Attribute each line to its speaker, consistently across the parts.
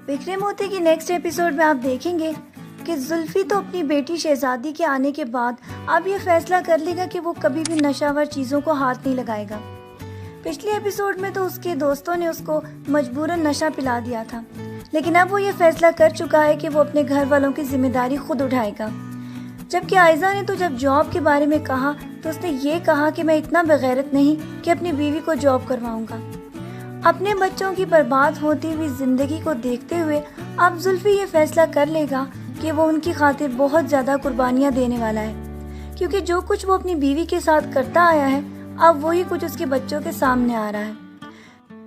Speaker 1: بکھرے موتی کی next episode میں آپ دیکھیں گے کہ زلفی تو اپنی بیٹی شہزادی کے آنے کے بعد اب یہ فیصلہ کر لے گا کہ وہ کبھی بھی نشہ ور چیزوں کو ہاتھ نہیں لگائے گا۔ پچھلے ایپیسوڈ میں تو اس کے دوستوں نے اس کو مجبوراً نشہ پلا دیا تھا، لیکن اب وہ یہ فیصلہ کر چکا ہے کہ وہ اپنے گھر والوں کی ذمہ داری خود اٹھائے گا۔ جبکہ عائزہ نے تو جب جاب کے بارے میں کہا تو اس نے یہ کہا کہ میں اتنا بغیرت نہیں کہ اپنی بیوی کو جاب کرواؤں گا۔ اپنے بچوں کی برباد ہوتی ہوئی زندگی کو دیکھتے ہوئے اب زلفی یہ فیصلہ کر لے گا کہ وہ ان کی خاطر بہت زیادہ قربانیاں دینے والا ہے، کیونکہ جو کچھ وہ اپنی بیوی کے ساتھ کرتا آیا ہے اب وہی کچھ اس کے بچوں کے سامنے آ رہا ہے۔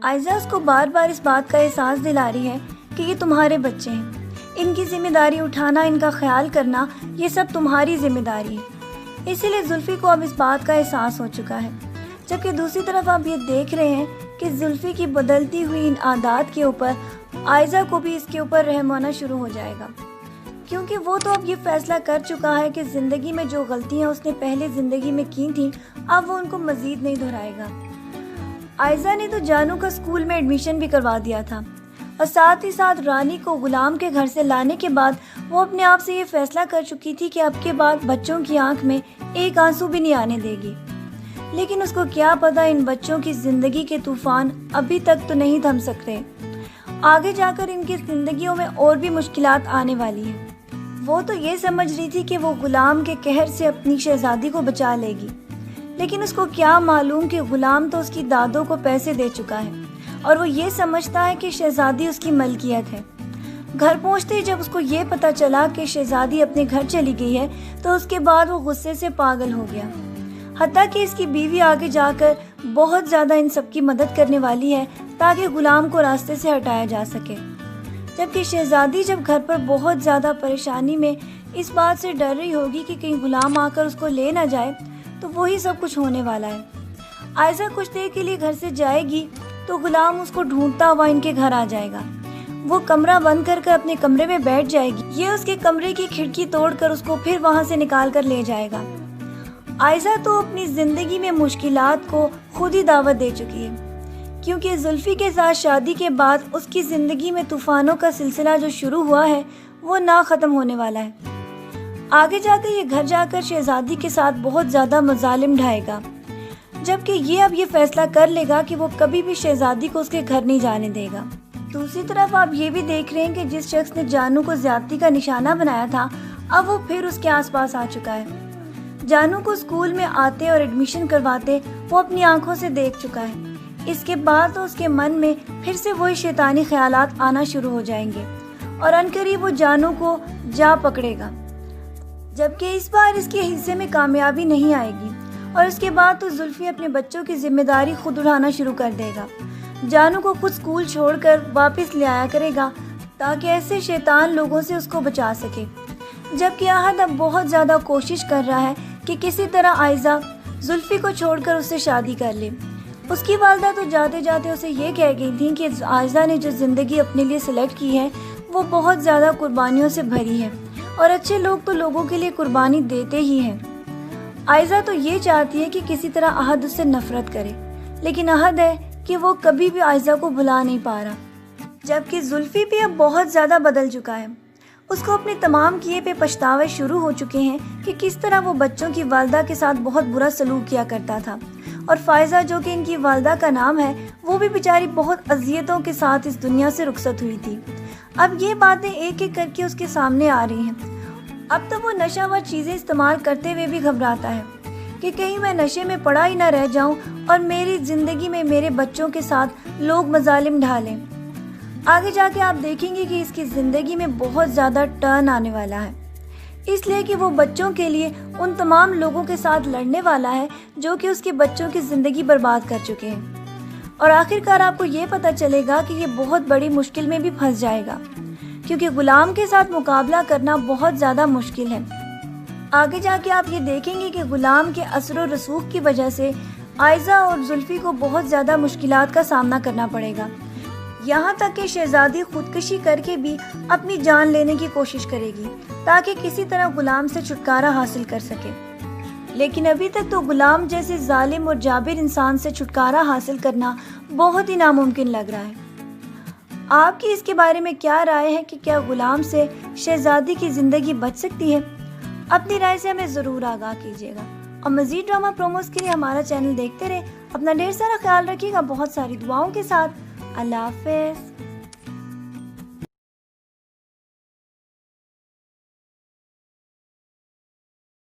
Speaker 1: عائزہ اس کو بار بار اس بات کا احساس دلا رہی ہے کہ یہ تمہارے بچے ہیں، ان کی ذمہ داری اٹھانا، ان کا خیال کرنا، یہ سب تمہاری ذمہ داری ہے۔ اسی لیے زلفی کو اب اس بات کا احساس ہو چکا ہے، جبکہ دوسری طرف آپ یہ دیکھ رہے ہیں کہ زلفی کی بدلتی ہوئی ان عادات کے اوپر عائزہ کو بھی اس کے اوپر رحم ہونا شروع ہو جائے گا، کیونکہ وہ تو اب یہ فیصلہ کر چکا ہے کہ زندگی میں جو غلطیاں اس نے پہلے زندگی میں کی تھیں اب وہ ان کو مزید نہیں دہرائے گا۔ عائزہ نے تو جانو کا اسکول میں ایڈمیشن بھی کروا دیا تھا، اور ساتھ ہی ساتھ رانی کو غلام کے گھر سے لانے کے بعد وہ اپنے آپ سے یہ فیصلہ کر چکی تھی کہ اب کے بعد بچوں کی آنکھ میں ایک آنسو بھی نہیں آنے دے گی۔ لیکن اس کو کیا پتا ان بچوں کی زندگی کے طوفان ابھی تک تو نہیں تھم سکتے، آگے جا کر ان کی زندگیوں میں اور بھی مشکلات آنے والی ہیں۔ وہ تو یہ سمجھ رہی تھی کہ وہ غلام کے قہر سے اپنی شہزادی کو بچا لے گی، لیکن اس کو کیا معلوم کہ غلام تو اس کی دادوں کو پیسے دے چکا ہے اور وہ یہ سمجھتا ہے کہ شہزادی اس کی ملکیت ہے۔ گھر پہنچتے ہی جب اس کو یہ پتا چلا کہ شہزادی اپنے گھر چلی گئی ہے تو اس کے بعد وہ غصے سے پاگل ہو گیا، حتیٰ کہ اس کی بیوی آگے جا کر بہت زیادہ ان سب کی مدد کرنے والی ہے تاکہ غلام کو راستے سے ہٹایا جا سکے۔ جبکہ شہزادی جب گھر پر بہت زیادہ پریشانی میں اس بات سے ڈر رہی ہوگی کہ کہیں غلام آ کر اس کو لے نہ جائے تو وہی سب کچھ ہونے والا ہے۔ عائزہ کچھ دیر کے لیے گھر سے جائے گی تو غلام اس کو ڈھونڈتا ہوا ان کے گھر آ جائے گا۔ وہ کمرہ بند کر کر اپنے کمرے میں بیٹھ جائے گی، یہ اس کے کمرے کی کھڑکی توڑ کر اس کو پھر وہاں سے نکال کر لے جائے گا۔ عائزہ تو اپنی زندگی میں مشکلات کو خود ہی دعوت دے چکی ہے، کیونکہ زلفی کے ساتھ شادی کے بعد اس کی زندگی میں طوفانوں کا سلسلہ جو شروع ہوا ہے وہ نہ ختم ہونے والا ہے۔ آگے جا کے یہ گھر جا کر شہزادی کے ساتھ بہت زیادہ مظالم ڈھائے گا، جبکہ یہ اب یہ فیصلہ کر لے گا کہ وہ کبھی بھی شہزادی کو اس کے گھر نہیں جانے دے گا۔ دوسری طرف آپ یہ بھی دیکھ رہے ہیں کہ جس شخص نے جانو کو زیادتی کا نشانہ بنایا تھا اب وہ پھر اس کے آس پاس آ چکا ہے۔ جانو کو اسکول میں آتے اور ایڈمیشن کرواتے وہ اپنی آنکھوں سے دیکھ چکا ہے۔ اس کے بعد تو اس کے من میں پھر سے وہی شیطانی خیالات آنا شروع ہو جائیں گے اور عنقریب وہ جانو کو جا پکڑے گا، جبکہ اس بار اس کے حصے میں کامیابی نہیں آئے گی، اور اس کے بعد تو زلفی اپنے بچوں کی ذمہ داری خود اٹھانا شروع کر دے گا۔ جانو کو خود اسکول چھوڑ کر واپس لے آیا کرے گا تاکہ ایسے شیطان لوگوں سے اس کو بچا سکے، جبکہ احد اب بہت زیادہ کوشش کر رہا ہے کہ کسی طرح عائزہ زلفی کو چھوڑ کر اس سے شادی کر لے۔ اس کی والدہ تو جاتے جاتے اسے یہ کہہ گئی تھیں کہ عائزہ نے جو زندگی اپنے لیے سلیکٹ کی ہے وہ بہت زیادہ قربانیوں سے بھری ہے، اور اچھے لوگ تو لوگوں کے لیے قربانی دیتے ہی ہیں۔ عائزہ تو یہ چاہتی ہے کہ کسی طرح احد اس سے نفرت کرے، لیکن احد ہے کہ وہ کبھی بھی عائزہ کو بھلا نہیں پا رہا، جبکہ زلفی بھی اب بہت زیادہ بدل چکا ہے۔ اس کو اپنے تمام کیے پہ پچھتاوے شروع ہو چکے ہیں کہ کس طرح وہ بچوں کی والدہ کے ساتھ بہت برا سلوک کیا کرتا تھا، اور فائزہ جو کہ ان کی والدہ کا نام ہے وہ بھی بیچاری بہت اذیتوں کے ساتھ اس دنیا سے رخصت ہوئی تھی۔ اب یہ باتیں ایک ایک کر کے اس کے سامنے آ رہی ہیں۔ اب تو وہ نشہ ور چیزیں استعمال کرتے ہوئے بھی گھبراتا ہے کہ کہیں میں نشے میں پڑا ہی نہ رہ جاؤں اور میری زندگی میں میرے بچوں کے ساتھ لوگ مظالم ڈھالیں۔ آگے جا کے آپ دیکھیں گے کہ اس کی زندگی میں بہت زیادہ ٹرن آنے والا ہے، اس لیے کہ وہ بچوں کے لیے ان تمام لوگوں کے ساتھ لڑنے والا ہے جو کہ اس کے بچوں کی زندگی برباد کر چکے ہیں، اور آخرکار آپ کو یہ پتہ چلے گا کہ یہ بہت بڑی مشکل میں بھی پھنس جائے گا، کیونکہ غلام کے ساتھ مقابلہ کرنا بہت زیادہ مشکل ہے۔ آگے جا کے آپ یہ دیکھیں گے کہ غلام کے اثر و رسوخ کی وجہ سے عائزہ اور زلفی کو بہت زیادہ مشکلات کا سامنا کرنا پڑے گا، یہاں تک کہ شہزادی خودکشی کر کے بھی اپنی جان لینے کی کوشش کرے گی تاکہ کسی طرح غلام سے چھٹکارا حاصل کر سکے، لیکن ابھی تک تو غلام جیسے ظالم اور جابر انسان سے چھٹکارا حاصل کرنا بہت ہی ناممکن لگ رہا ہے۔ آپ کی اس کے بارے میں کیا رائے ہے کہ کیا غلام سے شہزادی کی زندگی بچ سکتی ہے؟ اپنی رائے سے ہمیں ضرور آگاہ کیجیے گا، اور مزید ڈرامہ پروموز کے لیے ہمارا چینل دیکھتے رہیں۔ اپنا ڈھیر سارا خیال رکھیے گا، بہت ساری دعاؤں کے ساتھ۔ اللہ حافظ۔